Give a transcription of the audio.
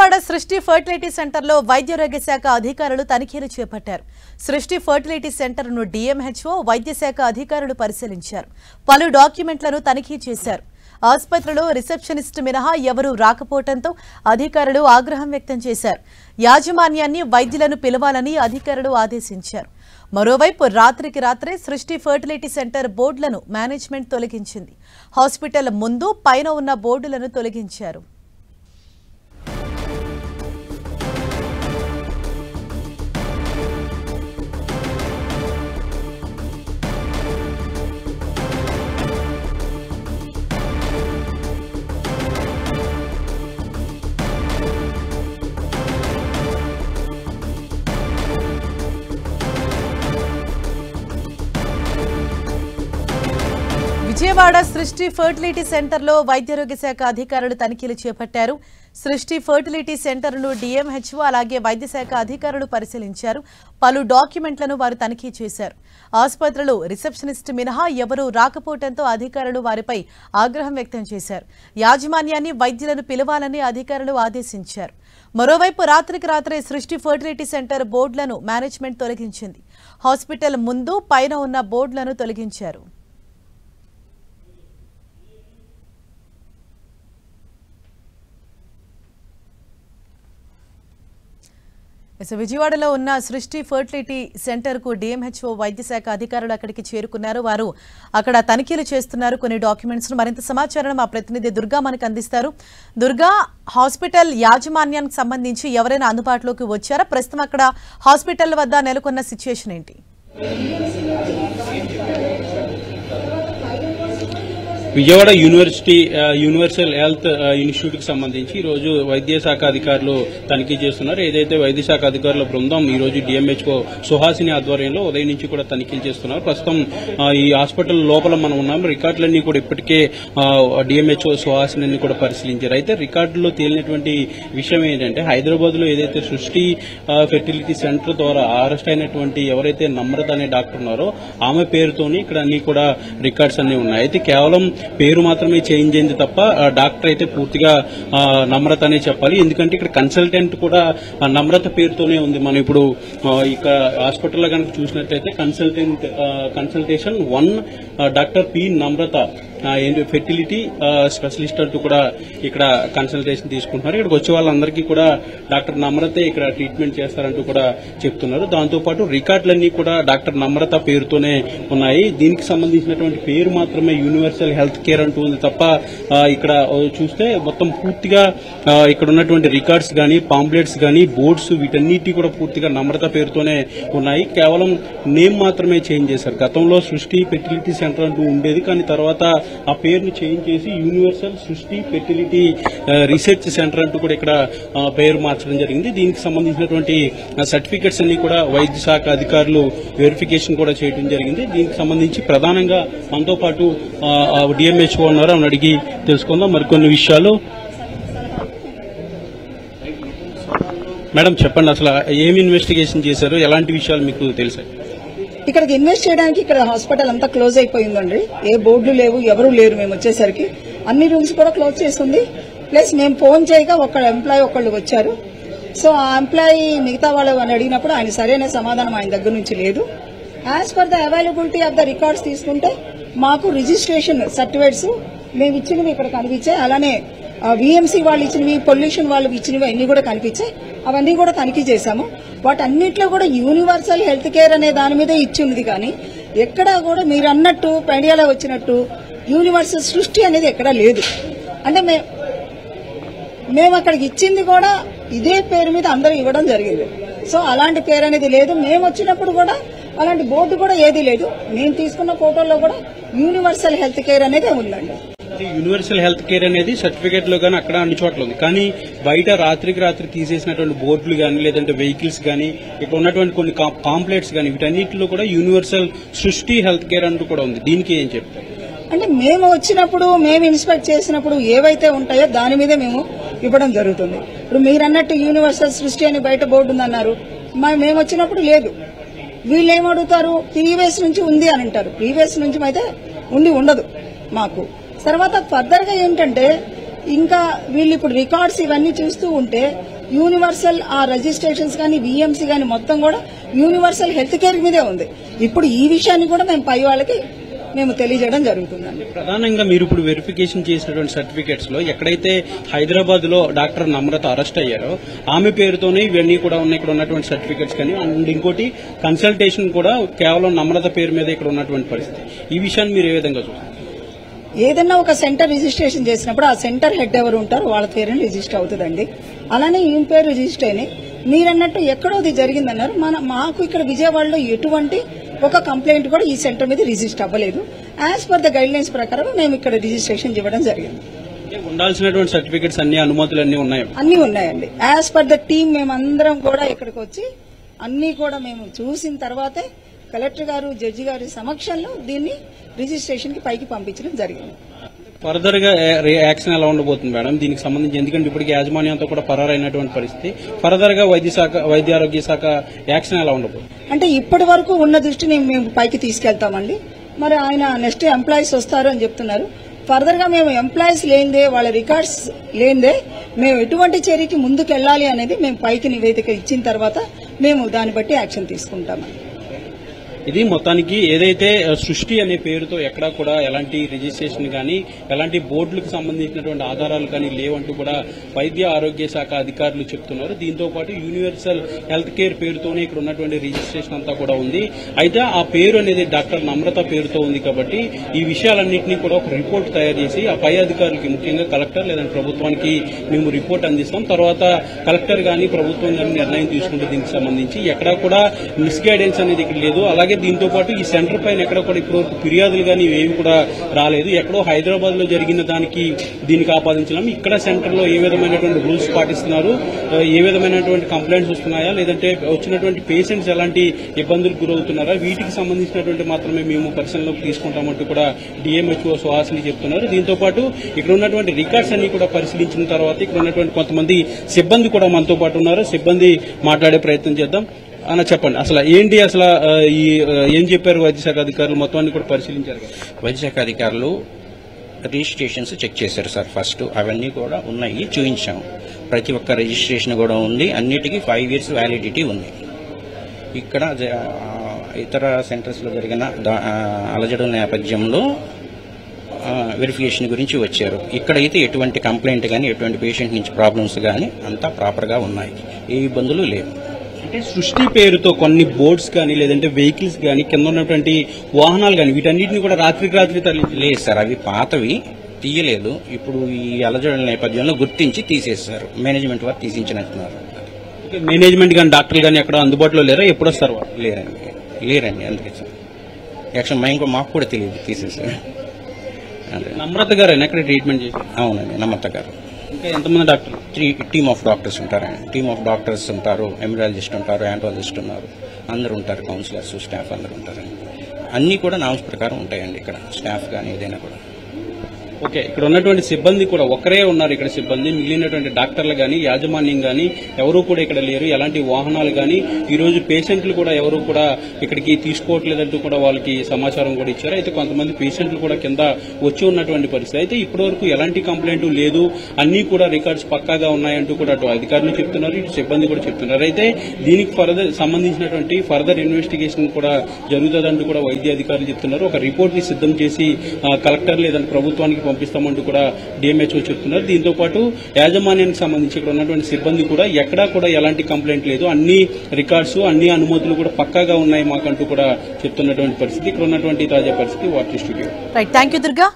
విజయవాడ సృష్టి ఫర్టిలిటీ సెంటర్లో వైద్యారోగ్య శాఖ అధికారులు తనిఖీలు చేపట్టారు. సృష్టి ఫర్టిలిటీ సెంటర్ను డిఎంహెచ్ఓ వైద్య శాఖ అధికారులు పరిశీలించారు. పలు డాక్యుమెంట్లను తనిఖీ చేశారు. ఆసుపత్రిలో రిసెప్షనిస్ట్ మినహా ఎవరూ రాకపోవడంతో అధికారులు ఆగ్రహం వ్యక్తం చేశారు. యాజమాన్యాన్ని వైద్యులను పిలవాలని అధికారులు ఆదేశించారు. మరోవైపు రాత్రికి రాత్రే సృష్టి ఫర్టిలిటీ సెంటర్ బోర్డులను మేనేజ్మెంట్ తొలగించింది. హాస్పిటల్ ముందు పైన ఉన్న బోర్డులను తొలగించారు. విజయవాడ సృష్టి ఫర్టిలిటీ సెంటర్లో వైద్యారోగ్య శాఖ అధికారులు తనిఖీలు చేపట్టారు. సృష్టి ఫర్టిలిటీ సెంటర్ను డిఎంహెచ్ఓ అలాగే వైద్య శాఖ అధికారులు పరిశీలించారు. పలు డాక్యుమెంట్లను వారు తనిఖీ చేశారు. ఆసుపత్రిలో రిసెప్షనిస్ట్ మినహా ఎవరూ రాకపోవడంతో అధికారులు వారిపై ఆగ్రహం వ్యక్తం చేశారు. యాజమాన్యాన్ని వైద్యులను పిలవాలని అధికారులు ఆదేశించారు. మరోవైపు రాత్రికి రాత్రే సృష్టి ఫర్టిలిటీ సెంటర్ బోర్డులను మేనేజ్మెంట్ తొలగించింది. హాస్పిటల్ ముందు పైన ఉన్న బోర్డులను తొలగించారు. విజయవాడలో ఉన్న సృష్టి ఫర్టిలిటీ సెంటర్ కు డిఎంహెచ్ఓ వైద్య శాఖ అధికారులు అక్కడికి చేరుకున్నారు. వారు అక్కడ తనిఖీలు చేస్తున్నారు. కొన్ని డాక్యుమెంట్స్ ను మరింత సమాచారం మా ప్రతినిధి దుర్గా మనకు అందిస్తారు. దుర్గా, హాస్పిటల్ యాజమాన్యానికి సంబంధించి ఎవరైనా అందుబాటులోకి వచ్చారా? ప్రస్తుతం అక్కడ హాస్పిటల్ వద్ద నెలకొన్న సిచ్యుయేషన్ ఏంటి? విజయవాడ యూనివర్సల్ హెల్త్ ఇన్స్టిట్యూట్ కి సంబంధించి ఈ రోజు వైద్య శాఖ అధికారులు తనిఖీ చేస్తున్నారు. ఏదైతే వైద్య శాఖ అధికారుల బృందం ఈ రోజు డిఎంహెచ్ఓ సుహాసిని ఆధ్వర్యంలో ఉదయం నుంచి కూడా తనిఖీలు చేస్తున్నారు. ప్రస్తుతం ఈ హాస్పిటల్ లోపల మనం ఉన్నాం. రికార్డులన్నీ కూడా ఇప్పటికే డిఎంహెచ్ఓ సుహాసిని కూడా పరిశీలించారు. అయితే రికార్డుల్లో తేలినటువంటి విషయం ఏంటంటే హైదరాబాద్ లో ఏదైతే సృష్టి ఫెర్టిలిటీ సెంటర్ ద్వారా అరెస్ట్ అయినటువంటి ఎవరైతే నమ్రత అనే డాక్టర్ ఉన్నారో ఆమె పేరుతోని ఇక్కడ అన్ని కూడా రికార్డ్స్ అన్ని ఉన్నాయి. అయితే కేవలం పేరు మాత్రమే చేంజ్ అయింది తప్ప డాక్టర్ అయితే పూర్తిగా నమ్రత అనే చెప్పాలి. ఎందుకంటే ఇక్కడ కన్సల్టెంట్ కూడా నమ్రత పేరుతోనే ఉంది. మనం ఇప్పుడు ఇక్కడ హాస్పిటల్లో కనుక చూసినట్లయితే కన్సల్టేషన్ 1 డాక్టర్ పి నమ్రత ఫెర్టిలిటీ స్పెషలిస్ట్ అంటూ కూడా ఇక్కడ కన్సల్టేషన్ తీసుకుంటున్నారు. ఇక్కడికి వచ్చే వాళ్ళందరికీ కూడా డాక్టర్ నమ్రతే ఇక్కడ ట్రీట్మెంట్ చేస్తారంటూ కూడా చెప్తున్నారు. దాంతోపాటు రికార్డులన్నీ కూడా డాక్టర్ నమ్రత పేరుతోనే ఉన్నాయి. దీనికి సంబంధించినటువంటి పేరు మాత్రమే యూనివర్సల్ హెల్త్ కేర్ అంటూ ఉంది తప్ప ఇక్కడ చూస్తే మొత్తం పూర్తిగా ఇక్కడ ఉన్నటువంటి రికార్డ్స్ గానీ పాంప్లెట్స్ గానీ బోర్డ్స్ వీటన్నిటి కూడా పూర్తిగా నమ్రత పేరుతోనే ఉన్నాయి. కేవలం నేమ్ మాత్రమే చేంజ్ చేశారు. గతంలో సృష్టి ఫెర్టిలిటీ సెంటర్ అంటూ ఉండేది, కానీ తర్వాత ఆ పేరును చేంజ్ చేసి యూనివర్సల్ సృష్టి ఫెర్టిలిటీ రీసెర్చ్ సెంటర్ అంటూ కూడా ఇక్కడ పేరు మార్చడం జరిగింది. దీనికి సంబంధించినటువంటి సర్టిఫికెట్స్ అన్ని కూడా వైద్య శాఖ అధికారులు వెరిఫికేషన్ కూడా చేయడం జరిగింది. దీనికి సంబంధించి ప్రధానంగా మనతో పాటు డిఎంహెచ్ఓ ఉన్నారు, అని అడిగి తెలుసుకుందాం మరికొన్ని విషయాలు. మేడం చెప్పండి, అసలు ఏమి ఇన్వెస్టిగేషన్ చేశారు, ఎలాంటి విషయాలు మీకు తెలుసాయి? ఇక్కడికి ఇన్వెస్ట్ చేయడానికి ఇక్కడ హాస్పిటల్ అంతా క్లోజ్ అయిపోయిందండి. ఏ బోర్డులు లేవు, ఎవరూ లేరు. మేము వచ్చేసరికి అన్ని రూమ్స్ కూడా క్లోజ్ చేస్తుంది. ప్లస్ మేము ఫోన్ చేయగా ఒక ఎంప్లాయీ ఒకళ్ళు వచ్చారు. సో ఆ ఎంప్లాయీ మిగతా వాళ్ళు అని అడిగినప్పుడు ఆయన సరైన సమాధానం ఆయన దగ్గర నుంచి లేదు. As per the availability of the records తీసుకుంటే మాకు రిజిస్ట్రేషన్ సర్టిఫికేట్స్ మేము ఇచ్చినవి ఇక్కడ కనిపించాయి. అలానే విఎంసీ వాళ్ళు ఇచ్చినవి, పొల్యూషన్ వాళ్ళు ఇచ్చినవి అన్ని కూడా కనిపించాయి. అవన్నీ కూడా తనిఖీ చేశాము. వాటన్నిటిలో కూడా యూనివర్సల్ హెల్త్ కేర్ అనే దాని మీద ఇచ్చి ఉంది, కానీ ఎక్కడా కూడా మీరు అన్నట్టు మీడియాలో వచ్చినట్టు యూనివర్సల్ సృష్టి అనేది ఎక్కడా లేదు. అంటే మేము అక్కడికి ఇచ్చింది కూడా ఇదే పేరు మీద అందరూ ఇవ్వడం జరిగింది. సో అలాంటి పేరు అనేది లేదు. మేము వచ్చినప్పుడు కూడా అలాంటి బోర్డు కూడా ఏదీ లేదు. మేము తీసుకున్న ఫోటోల్లో కూడా యూనివర్సల్ హెల్త్ కేర్ అనేది ఉందండి. యూనివర్సల్ హెల్త్ కేర్ అనేది సర్టిఫికేట్ లో గానీ అక్కడ అన్ని చోట్ల ఉంది, కానీ బయట రాత్రికి రాత్రి తీసేసినటువంటి బోర్డులు గానీ లేదంటే వెహికల్స్ గానీ ఇక్కడ ఉన్నటువంటి కొన్ని పాంప్లెట్స్ గానీ వీటన్నిటిలో కూడా యూనివర్సల్ సృష్టి హెల్త్ కేర్ అంటూ కూడా ఉంది. దీనికి ఏం చెప్తారు? అంటే మేము వచ్చినప్పుడు మేము ఇన్స్పెక్ట్ చేసినప్పుడు ఏవైతే ఉంటాయో దాని మీదే మేము ఇవ్వడం జరుగుతుంది. ఇప్పుడు మీరు అన్నట్టు యూనివర్సల్ సృష్టి అని బయట బోర్డు ఉందన్నారు, మేము వచ్చినప్పుడు లేదు. వీళ్ళు ఏమడుగుతారు, ప్రీవియస్ నుంచి ఉంది అని అంటారు. ప్రీవియస్ నుంచి అయితే ఉండదు మాకు. తర్వాత ఫర్దర్ గా ఏంటంటే ఇంకా వీళ్ళు ఇప్పుడు రికార్డ్స్ ఇవన్నీ చూస్తూ ఉంటే యూనివర్సల్ ఆ రిజిస్ట్రేషన్స్ కానీ విఎంసీ కానీ మొత్తం కూడా యూనివర్సల్ హెల్త్ కేర్ మీదే ఉంది. ఇప్పుడు ఈ విషయాన్ని కూడా మేము పై వాళ్ళకి మేము తెలియజేయడం జరుగుతుందండి. ప్రధానంగా మీరు ఇప్పుడు వెరిఫికేషన్ చేసినటువంటి సర్టిఫికేట్స్ లో ఎక్కడైతే హైదరాబాద్ లో డాక్టర్ నమ్రత అరెస్ట్ అయ్యారో ఆమె పేరుతోనే ఇవన్నీ కూడా ఉన్నాయి ఇక్కడ ఉన్నటువంటి సర్టిఫికేట్స్ కానీ. అండ్ ఇంకోటి కన్సల్టేషన్ కూడా కేవలం నమ్రత పేరు మీద ఇక్కడ ఉన్నటువంటి పరిస్థితి. ఈ విషయాన్ని మీరు ఏ విధంగా చూస్తారు? ఏదన్నా ఒక సెంటర్ రిజిస్ట్రేషన్ చేసినప్పుడు ఆ సెంటర్ హెడ్ ఎవరు ఉంటారో వాళ్ళ పేరుని రిజిస్టర్ అవుతుందండి. అలానే ఈయన పేరు రిజిస్టర్ అయినాయి. మీరన్నట్టు ఎక్కడో అది జరిగిందన్నారు. మాకు ఇక్కడ విజయవాడలో ఎటువంటి ఒక కంప్లైంట్ కూడా ఈ సెంటర్ మీద రిజిస్టర్ అవ్వలేదు. As per the guide lines ప్రకారం మేము ఇక్కడ రిజిస్ట్రేషన్ ఇవ్వడం జరిగింది. ఉండాల్సినటువంటి సర్టిఫికేట్స్ అన్ని అనుమతులు అన్ని ఉన్నాయి, అన్ని ఉన్నాయండి. యాజ్ పర్ ద టీమ్ మేమందరం కూడా ఇక్కడికి వచ్చి అన్ని కూడా మేము చూసిన తర్వాతే కలెక్టర్ గారు జడ్జి గారి సమక్షంలో దీన్ని రిజిస్ట్రేషన్ కి పైకి పంపించడం జరిగింది. ఫర్దర్ గా యాక్షన్ ఎలా ఉండబోతుంది మేడం దీనికి సంబంధించి? ఎందుకంటే ఇప్పటికి యాజమాన్యంతో కూడా పరారైనటువంటి పరిస్థితి. ఫర్దర్ గా వైద్య ఆరోగ్య శాఖ యాక్షన్ ఎలా ఉండబోతుంది? అంటే ఇప్పటి వరకు ఉన్న దృష్టిని మేము పైకి తీసుకెళ్తామండి. మరి ఆయన నెక్స్ట్ ఎంప్లాయీస్ వస్తారు అని చెప్తున్నారు. ఫర్దర్ గా మేము ఎంప్లాయీస్ లేనిదే వాళ్ళ రికార్డ్స్ లేనిదే మేము ఎటువంటి చర్యకి ముందుకు వెళ్లాలి అనేది మేము పైకి నివేదిక ఇచ్చిన తర్వాత మేము దాన్ని బట్టి యాక్షన్ తీసుకుంటామండి. ఇది మొత్తానికి ఏదైతే సృష్టి అనే పేరుతో ఎక్కడా కూడా ఎలాంటి రిజిస్ట్రేషన్ కానీ ఎలాంటి బోర్డులకు సంబంధించినటువంటి ఆధారాలు కానీ లేవంటూ కూడా వైద్య ఆరోగ్య శాఖ అధికారులు చెప్తున్నారు. దీంతో పాటు యూనివర్సల్ హెల్త్ కేర్ పేరుతోనే ఇక్కడ ఉన్నటువంటి రిజిస్ట్రేషన్ అంతా కూడా ఉంది. అయితే ఆ పేరు అనేది డాక్టర్ నమ్రత పేరుతో ఉంది కాబట్టి ఈ విషయాలన్నింటినీ కూడా ఒక రిపోర్ట్ తయారు చేసి ఆ పై అధికారులకి ముఖ్యంగా కలెక్టర్ లేదంటే ప్రభుత్వానికి మేము రిపోర్ట్ అందిస్తాం. తర్వాత కలెక్టర్ గానీ ప్రభుత్వం గానీ నిర్ణయం తీసుకుంటే దీనికి సంబంధించి ఎక్కడా కూడా మిస్గైడెన్స్ అనేది ఇక్కడ లేదు. అలాగే దీంతో పాటు ఈ సెంటర్ పైన ఎక్కడ కూడా ఇప్పటివరకు ఫిర్యాదులు కానీ ఏవి కూడా రాలేదు. ఎక్కడో హైదరాబాద్ లో జరిగిన దీనికి ఆపాదించడం. ఇక్కడ సెంటర్ లో ఏ విధమైనటువంటి రూల్స్ పాటిస్తున్నారు, ఏ విధమైనటువంటి కంప్లైంట్స్ వస్తున్నాయా, లేదంటే వచ్చినటువంటి పేషెంట్స్ ఎలాంటి ఇబ్బందులకు గురవుతున్నారా, వీటికి సంబంధించినటువంటి మాత్రమే మేము పరిశీలనలోకి తీసుకుంటామంటూ కూడా డిఎంహెచ్ఓ సుహాసిని చెప్తున్నారు. దీంతో పాటు ఇక్కడ ఉన్నటువంటి రికార్డ్స్ అన్ని కూడా పరిశీలించిన తర్వాత ఇక్కడ ఉన్నటువంటి కొంతమంది సిబ్బంది కూడా మనతో పాటు ఉన్నారు. సిబ్బంది మాట్లాడే ప్రయత్నం చేద్దాం. అన్న చెప్పండి, అసలు ఏంటి అసలు ఏం చెప్పారు వైద్యశాఖ అధికారులు? మొత్తాన్ని కూడా పరిశీలించారు కదా. వైద్యశాఖ అధికారులు రిజిస్ట్రేషన్స్ చెక్ చేశారు సార్. ఫస్ట్ అవన్నీ కూడా ఉన్నాయి, చూపించాము. ప్రతి ఒక్క రిజిస్ట్రేషన్ కూడా ఉంది. అన్నిటికీ 5 years వ్యాలిడిటీ ఉంది. ఇక్కడ ఇతర సెంటర్స్లో జరిగిన అలజడుల నేపథ్యంలో వెరిఫికేషన్ గురించి వచ్చారు. ఇక్కడైతే ఎటువంటి కంప్లైంట్ కానీ ఎటువంటి పేషెంట్ నుంచి ప్రాబ్లమ్స్ కానీ అంతా ప్రాపర్గా ఉన్నాయి, ఏ ఇబ్బందులు లేవు. అంటే సృష్టి పేరుతో కొన్ని బోర్డ్స్ కానీ లేదంటే వెహికల్స్ కానీ కింద ఉన్నటువంటి వాహనాలు కానీ వీటన్నిటిని కూడా రాత్రికి రాత్రి లేదు సార్, అవి పాతవి తీయలేదు. ఇప్పుడు ఈ అలజడుల నేపథ్యంలో గుర్తించి తీసేస్తారు. మేనేజ్మెంట్ వారు తీసించినట్టున్నారు. మేనేజ్మెంట్ కానీ డాక్టర్లు కానీ అక్కడ అందుబాటులో లేరా? ఎప్పుడు వస్తారు? లేరండి అందుకే సార్. యాక్చువల్ మాకు కూడా తెలియదు, తీసేసారు. నమ్రత గారు ఎక్కడ ట్రీట్మెంట్ చేశారు? అవునండి, నమ్రత గారు. ఇంకా ఎంతమంది డాక్టర్లు? టీమ్ ఆఫ్ డాక్టర్స్ ఉంటారండి. టీమ్ ఆఫ్ డాక్టర్స్ ఉంటారు, ఎమరాలజిస్ట్ ఉంటారు, యాంటాలజిస్ట్ ఉన్నారు, అందరూ ఉంటారు, కౌన్సిలర్స్, స్టాఫ్ అందరూ ఉంటారండి. అన్నీ కూడా నామ్స్ ప్రకారం ఉంటాయండి ఇక్కడ, స్టాఫ్ కానీ ఏదైనా కూడా. ఓకే, ఇక్కడ ఉన్నటువంటి సిబ్బంది కూడా ఒక్కరే ఉన్నారు. ఇక్కడ సిబ్బంది మిగిలినటువంటి డాక్టర్లు కానీ యాజమాన్యం కానీ ఎవరూ కూడా ఇక్కడ లేరు. ఎలాంటి వాహనాలు కానీ ఈ రోజు పేషెంట్లు కూడా ఎవరు కూడా ఇక్కడికి తీసుకోవట్లేదంటూ కూడా వాళ్ళకి సమాచారం కూడా ఇచ్చారు. అయితే కొంతమంది పేషెంట్లు కూడా కింద వచ్చి ఉన్నటువంటి పరిస్థితి. అయితే ఇప్పటివరకు ఎలాంటి కంప్లైంట్ లేదు, అన్ని కూడా రికార్డ్స్ పక్కాగా ఉన్నాయంటూ కూడా అటు అధికారులు చెప్తున్నారు, ఇటు సిబ్బంది కూడా చెప్తున్నారు. అయితే దీనికి సంబంధించినటువంటి ఫర్దర్ ఇన్వెస్టిగేషన్ కూడా జరుగుతుందంటూ కూడా వైద్య అధికారులు చెప్తున్నారు. ఒక రిపోర్ట్ ని సిద్ధం చేసి కలెక్టర్ లేదంటే ప్రభుత్వానికి పంపిస్తామంటూ కూడా డిఎంహెచ్ఓ చెప్తున్నారు. దీంతో పాటు యాజమాన్యానికి సంబంధించి ఇక్కడ ఉన్నటువంటి సిబ్బంది కూడా ఎక్కడా కూడా ఎలాంటి కంప్లైంట్ లేదు, అన్ని రికార్డ్స్ అన్ని అనుమతులు కూడా పక్కాగా ఉన్నాయి మాకంటూ కూడా చెప్తున్నటువంటి పరిస్థితి. ఇక్కడ ఉన్నటువంటి తాజా పరిస్థితి. వార్తా studio. Right, thank you Durga.